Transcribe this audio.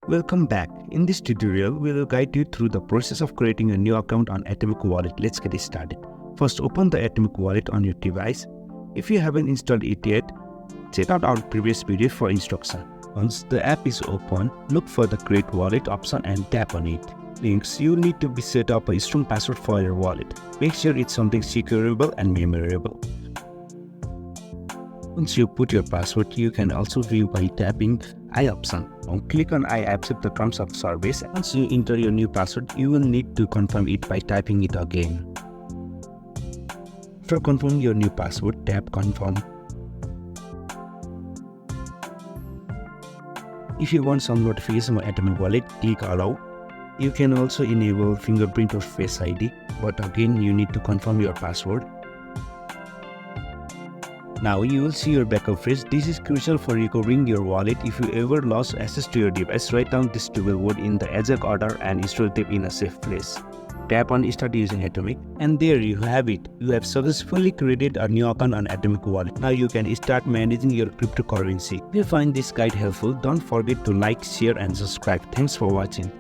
Welcome back. In this tutorial, we will guide you through the process of creating a new account on Atomic Wallet. Let's get started. First, open the Atomic Wallet on your device. If you haven't installed it yet, check out our previous video for instruction. Once the app is open, look for the Create Wallet option and tap on it. Next, you need to set up a strong password for your wallet. Make sure it's something secureable and memorable. Once you put your password, you can also view by tapping I option. Now click on I accept the terms of service. Once you enter your new password, you will need to confirm it by typing it again. After confirming your new password, tap confirm. If you want some notification on Atomic Wallet, click allow. You can also enable fingerprint or face ID, but again you need to confirm your password. Now you will see your backup phrase. This is crucial for recovering your wallet. If you ever lost access to your device, write down this 12 word in the exact order and store them in a safe place. Tap on Start using Atomic, and there you have it. You have successfully created a new account on Atomic Wallet. Now you can start managing your cryptocurrency. If you find this guide helpful, don't forget to like, share and subscribe. Thanks for watching.